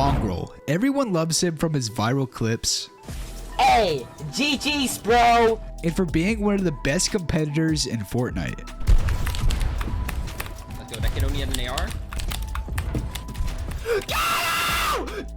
Mongraal. Everyone loves him from his viral clips. Hey, GG's, bro! And for being one of the best competitors in Fortnite. Let's go, that kid only had an AR.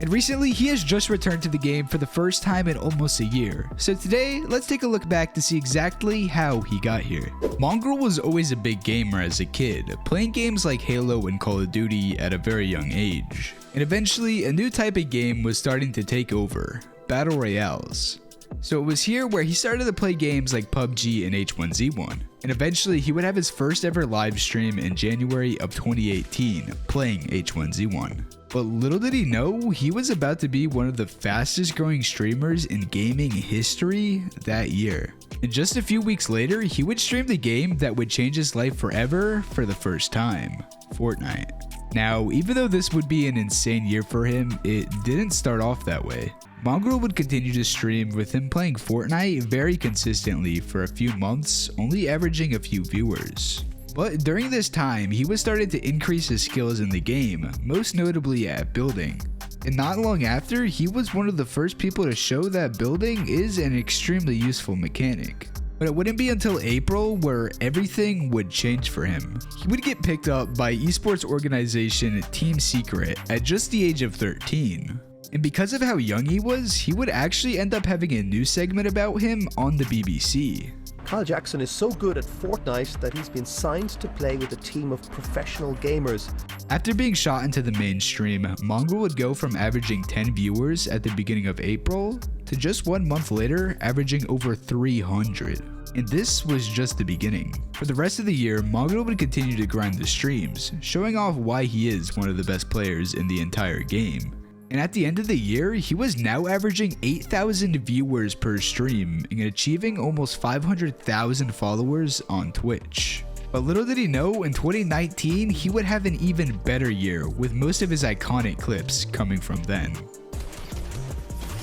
And recently, he has just returned to the game for the first time in almost a year. So today, let's take a look back to see exactly how he got here. Mongraal was always a big gamer as a kid, playing games like Halo and Call of Duty at a very young age. And eventually, a new type of game was starting to take over, Battle Royales. So it was here where he started to play games like PUBG and H1Z1. And eventually, he would have his first ever live stream in January of 2018, playing H1Z1. But little did he know, he was about to be one of the fastest growing streamers in gaming history that year. And just a few weeks later, he would stream the game that would change his life forever for the first time, Fortnite. Now, even though this would be an insane year for him, it didn't start off that way. Mongraal would continue to stream with him playing Fortnite very consistently for a few months, only averaging a few viewers. But during this time, he was starting to increase his skills in the game, most notably at building. And not long after, he was one of the first people to show that building is an extremely useful mechanic. But it wouldn't be until April where everything would change for him. He would get picked up by esports organization Team Secret at just the age of 13. And because of how young he was, he would actually end up having a news segment about him on the BBC. Kyle Jackson is so good at Fortnite that he's been signed to play with a team of professional gamers. After being shot into the mainstream, Mongraal would go from averaging 10 viewers at the beginning of April to just 1 month later averaging over 300. And this was just the beginning. For the rest of the year, Mongraal would continue to grind the streams, showing off why he is one of the best players in the entire game. And at the end of the year, he was now averaging 8,000 viewers per stream and achieving almost 500,000 followers on Twitch. But little did he know, in 2019, he would have an even better year, with most of his iconic clips coming from then.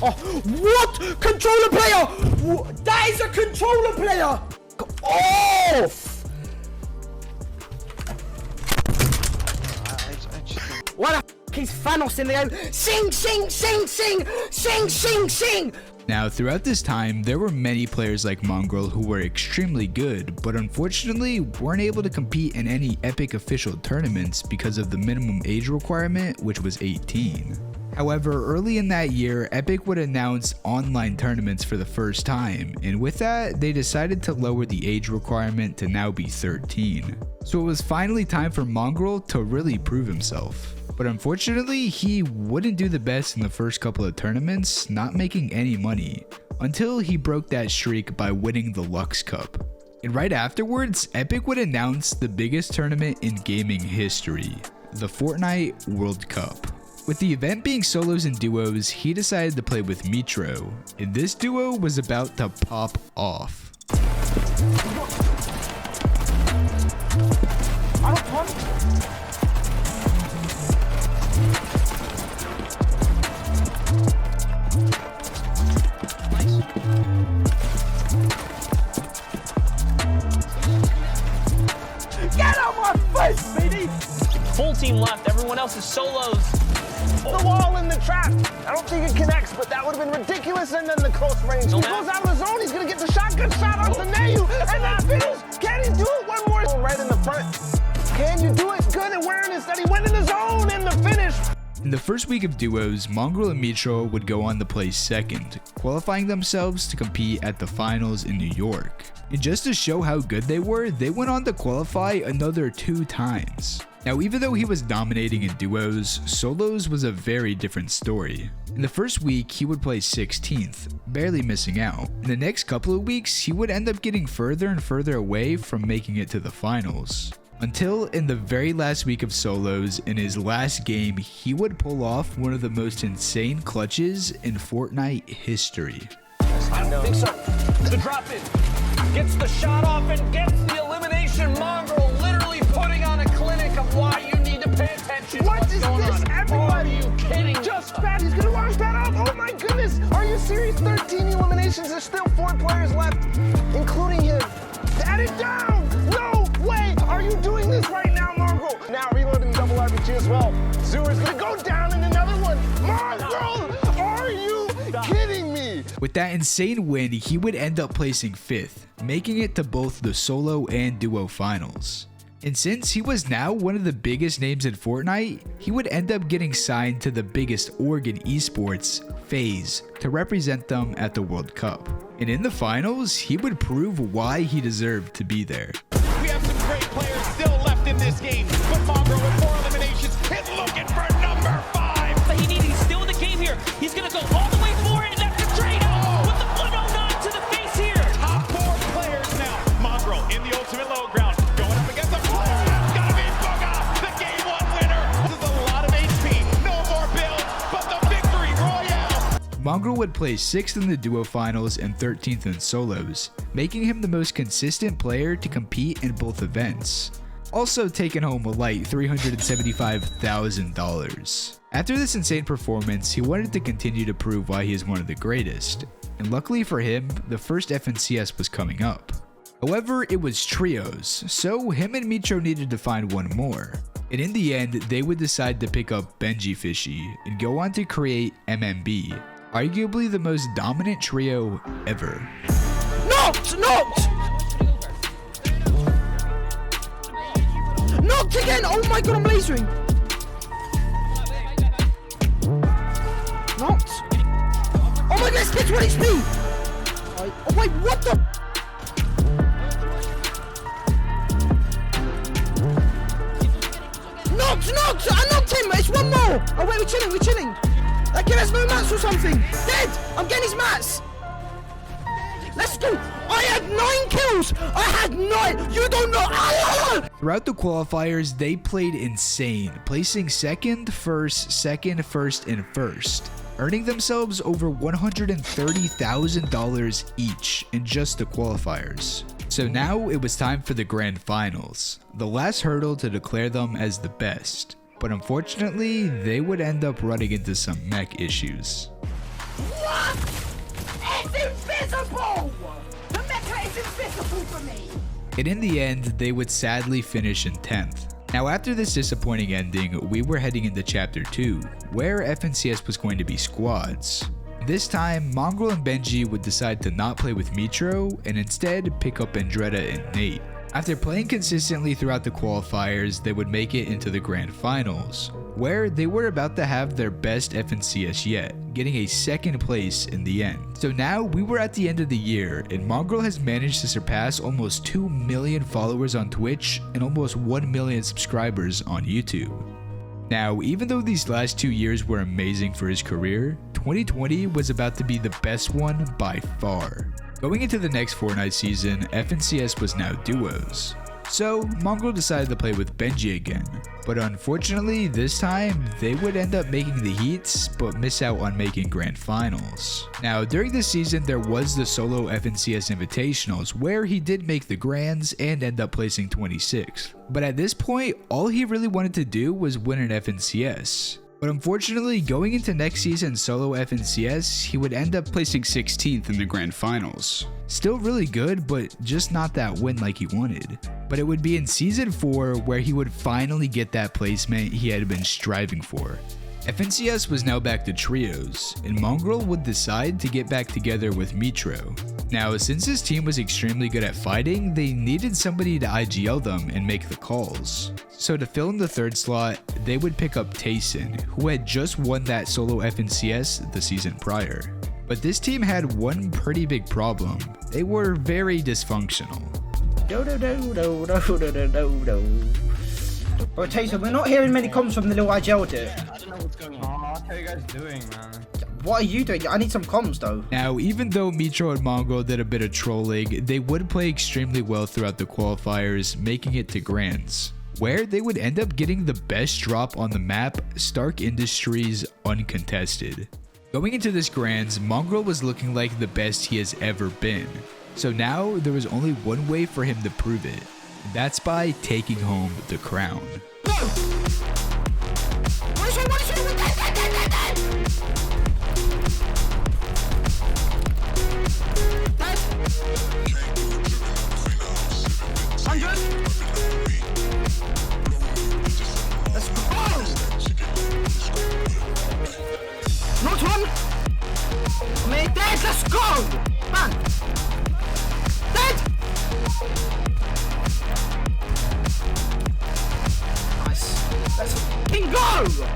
Oh, what? Controller player! That is a controller player! Off! What a he's Thanos in the end. Sing, sing, sing, sing, sing, sing, sing. Now, throughout this time, there were many players like Mongraal who were extremely good, but unfortunately weren't able to compete in any epic official tournaments because of the minimum age requirement, which was 18. However, early in that year, Epic would announce online tournaments for the first time, and with that, they decided to lower the age requirement to now be 13. So it was finally time for Mongraal to really prove himself. But unfortunately, he wouldn't do the best in the first couple of tournaments, not making any money, until he broke that streak by winning the Lux Cup. And right afterwards, Epic would announce the biggest tournament in gaming history, the Fortnite World Cup. With the event being solos and duos, he decided to play with Metro, and this duo was about to pop off. Get out my face, baby! Full team left, everyone else is solos. The wall in the trap. I don't think it connects, but that would have been ridiculous. And then the close range. He goes out of the zone. He's going to get the shotgun shot off the Nayu. And that finish. Can he do it? One more. Right in the front. Can you do it? Good awareness that he went in the zone in the finish. In the first week of duos, Mongraal and Metro would go on to place second, qualifying themselves to compete at the finals in New York. And just to show how good they were, they went on to qualify another 2 times. Now, even though he was dominating in duos, solos was a very different story. In the first week, he would place 16th, barely missing out. In the next couple of weeks, he would end up getting further and further away from making it to the finals. Until in the very last week of solos, in his last game, he would pull off one of the most insane clutches in Fortnite history. I don't think so. The drop in. Gets the shot off and gets the elimination. Mongraal literally putting on a clinic of why you need to pay attention. What is this? Everybody. Are you kidding? Just bad. He's going to launch that off. Oh my goodness. Are you serious? 13 eliminations. There's still 4 players left, including him. Add it down. No way. Are you doing this right now, Mongraal? Now reloading double RPG as well. Zooer's going to go down in another one. With that insane win, he would end up placing 5th, making it to both the solo and duo finals. And since he was now one of the biggest names in Fortnite, he would end up getting signed to the biggest org in esports, FaZe, to represent them at the World Cup. And in the finals, he would prove why he deserved to be there. We have some great players still left in this game, but Monngraal with 4 eliminations is looking for number 5. But he's still in the game here. He's going to go all the way for it, and that's the trade out with the 109 to the face here. Top 4 players now. Monngraal in the ultimate low ground, going up against a player. That's got to be Boga, the game 1 winner. This is a lot of HP, no more builds, but the victory royale. Mongraal would place 6th in the duo finals and 13th in solos, making him the most consistent player to compete in both events. Also taking home a light $375,000. After this insane performance, he wanted to continue to prove why he is one of the greatest, and luckily for him, the first FNCS was coming up. However, it was trios, so him and Mitro needed to find one more. And in the end, they would decide to pick up Benji Fishy and go on to create MMB, arguably the most dominant trio ever. Knocked! Knocked again! Oh my god, I'm lasering! Knocked! Oh my god, it's 1 HP! Oh wait, what the? Knocked! I knocked him! It's 1 more! Oh wait, we're chilling! That kid has no mats or something! Dead! I'm getting his mats! Let's go! I had 9 kills! I had 9! You don't know! Throughout the qualifiers, they played insane, placing 2nd, 1st, 2nd, 1st, and 1st, earning themselves over $130,000 each in just the qualifiers. So now it was time for the grand finals, the last hurdle to declare them as the best. But unfortunately, they would end up running into some mech issues. What? It's invisible! The mecha is invisible for me! And in the end, they would sadly finish in 10th. Now after this disappointing ending, we were heading into Chapter 2, where FNCS was going to be squads. This time, Mongraal and Benji would decide to not play with Mitro and instead pick up Andretta and Nate. After playing consistently throughout the qualifiers, they would make it into the grand finals, where they were about to have their best FNCS yet, getting a 2nd place in the end. So now we were at the end of the year, and Mongraal has managed to surpass almost 2 million followers on Twitch and almost 1 million subscribers on YouTube. Now, even though these last 2 years were amazing for his career, 2020 was about to be the best one by far. Going into the next Fortnite season, FNCS was now duos. So, Mongraal decided to play with Benji again, but unfortunately this time, they would end up making the heats, but miss out on making grand finals. Now, during this season, there was the solo FNCS Invitationals, where he did make the grands and end up placing 26th. But at this point, all he really wanted to do was win an FNCS. But unfortunately, going into next season's solo FNCS, he would end up placing 16th in the grand finals. Still really good, but just not that win like he wanted. But it would be in season 4 where he would finally get that placement he had been striving for. FNCS was now back to trios, and Mongraal would decide to get back together with Mitro. Now, since his team was extremely good at fighting, they needed somebody to IGL them and make the calls. So to fill in the 3rd slot, they would pick up Tayson, who had just won that solo FNCS the season prior. But this team had one pretty big problem. They were very dysfunctional. Bro, Tayson, we're not hearing many comms from the little IGL dude. I don't know what's going on. What are you guys doing, man? What are you doing? I need some comms though. Now, even though Mitro and Mongraal did a bit of trolling, they would play extremely well throughout the qualifiers, making it to grands, where they would end up getting the best drop on the map, Stark Industries Uncontested. Going into this grands, Mongraal was looking like the best he has ever been. So now there was only one way for him to prove it, and that's by taking home the crown. Not one! Let's Let's go! Bang! Dead! Nice. Let's fucking go!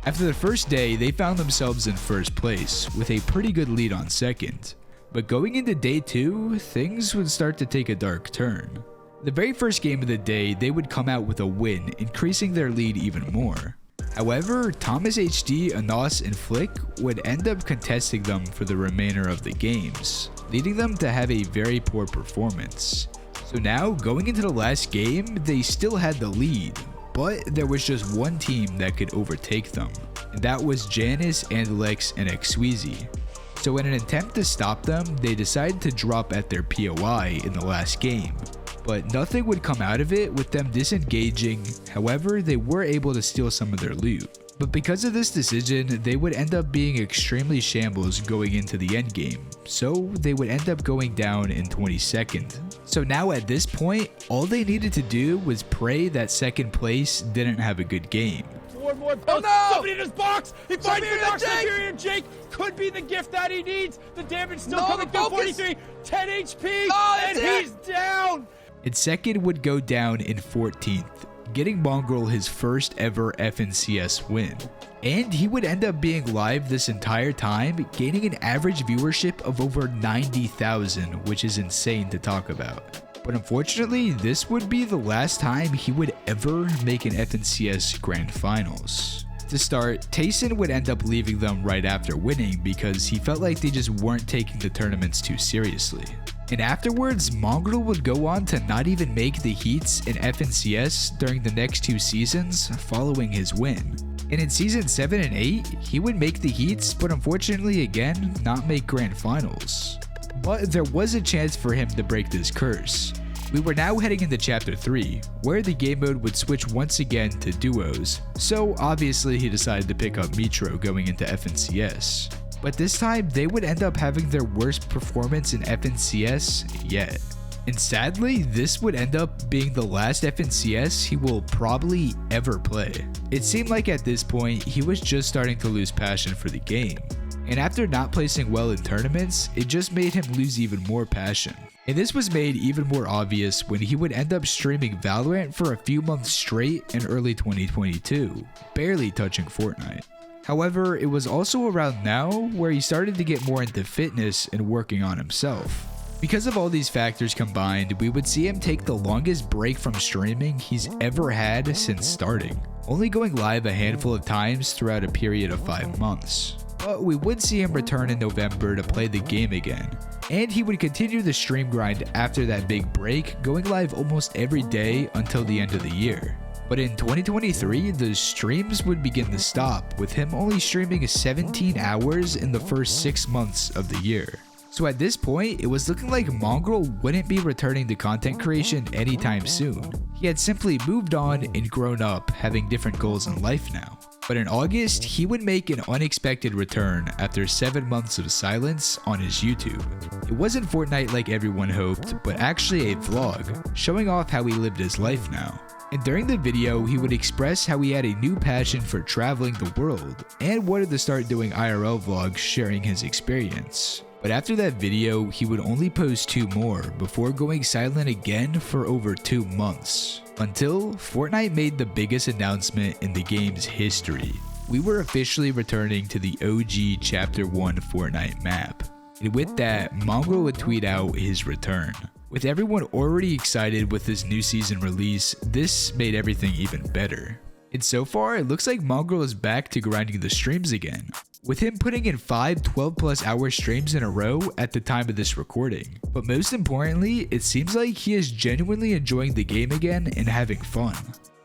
After the first day, they found themselves in first place, with a pretty good lead on second. But going into day 2, things would start to take a dark turn. The very first game of the day, they would come out with a win, increasing their lead even more. However, Thomas HD, Anas, and Flick would end up contesting them for the remainder of the games, leading them to have a very poor performance. So now, going into the last game, they still had the lead, but there was just one team that could overtake them, and that was Janice, Andalex, and Xweezy. So in an attempt to stop them, they decided to drop at their POI in the last game, but nothing would come out of it with them disengaging. However, they were able to steal some of their loot. But because of this decision, they would end up being extremely shambles going into the end game, so they would end up going down in 22nd. So now at this point, all they needed to do was pray that second place didn't have a good game. More. Oh, no! Somebody in his box! He finds the box. Siberian Jake could be the gift that he needs. The damage still coming through. 43, 10 HP, and he's down! And second would go down in 14th, getting Mongraal his first ever FNCS win. And he would end up being live this entire time, gaining an average viewership of over 90,000, which is insane to talk about. But unfortunately, this would be the last time he would ever make an FNCS Grand Finals. To start, Tayson would end up leaving them right after winning because he felt like they just weren't taking the tournaments too seriously. And afterwards, Mongraal would go on to not even make the heats in FNCS during the next 2 seasons following his win. And in season 7 and 8, he would make the heats, but unfortunately again, not make Grand Finals. But there was a chance for him to break this curse. We were now heading into chapter 3, where the game mode would switch once again to duos, so obviously he decided to pick up Mitro going into FNCS. But this time, they would end up having their worst performance in FNCS yet. And sadly, this would end up being the last FNCS he will probably ever play. It seemed like at this point, he was just starting to lose passion for the game. And after not placing well in tournaments, it just made him lose even more passion. And this was made even more obvious when he would end up streaming Valorant for a few months straight in early 2022, barely touching Fortnite. However, it was also around now where he started to get more into fitness and working on himself. Because of all these factors combined, we would see him take the longest break from streaming he's ever had since starting, only going live a handful of times throughout a period of 5 months. But we would see him return in November to play the game again, and he would continue the stream grind after that big break, going live almost every day until the end of the year. But in 2023, the streams would begin to stop, with him only streaming 17 hours in the first 6 months of the year. So at this point, it was looking like Mongraal wouldn't be returning to content creation anytime soon. He had simply moved on and grown up, having different goals in life now. But in August, he would make an unexpected return after 7 months of silence on his YouTube. It wasn't Fortnite like everyone hoped, but actually a vlog, showing off how he lived his life now. And during the video, he would express how he had a new passion for traveling the world and wanted to start doing IRL vlogs sharing his experience. But after that video, he would only post 2 more before going silent again for over 2 months. Until Fortnite made the biggest announcement in the game's history. We were officially returning to the OG Chapter 1 Fortnite map. And with that, Mongraal would tweet out his return. With everyone already excited with this new season release, this made everything even better. And so far, it looks like Mongraal is back to grinding the streams again, with him putting in 5 12+ hour streams in a row at the time of this recording. But most importantly, it seems like he is genuinely enjoying the game again and having fun.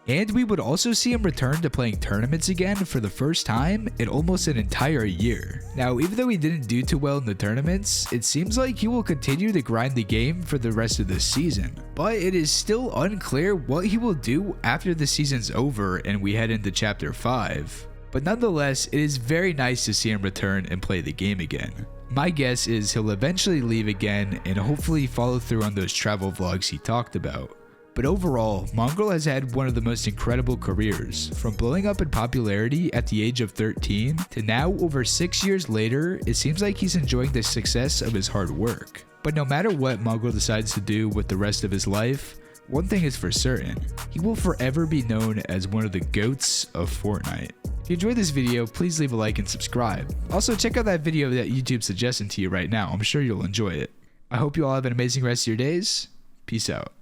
And we would also see him return to playing tournaments again for the first time in almost an entire year. Now, even though he didn't do too well in the tournaments, it seems like he will continue to grind the game for the rest of this season. But it is still unclear what he will do after the season's over and we head into Chapter 5. But nonetheless, it is very nice to see him return and play the game again. My guess is he'll eventually leave again and hopefully follow through on those travel vlogs he talked about. But overall, Monngraal has had one of the most incredible careers, from blowing up in popularity at the age of 13 to now over 6 years later, it seems like he's enjoying the success of his hard work. But no matter what Monngraal decides to do with the rest of his life, one thing is for certain, he will forever be known as one of the GOATs of Fortnite. If you enjoyed this video, please leave a like and subscribe. Also, check out that video that YouTube's suggesting to you right now. I'm sure you'll enjoy it. I hope you all have an amazing rest of your days. Peace out.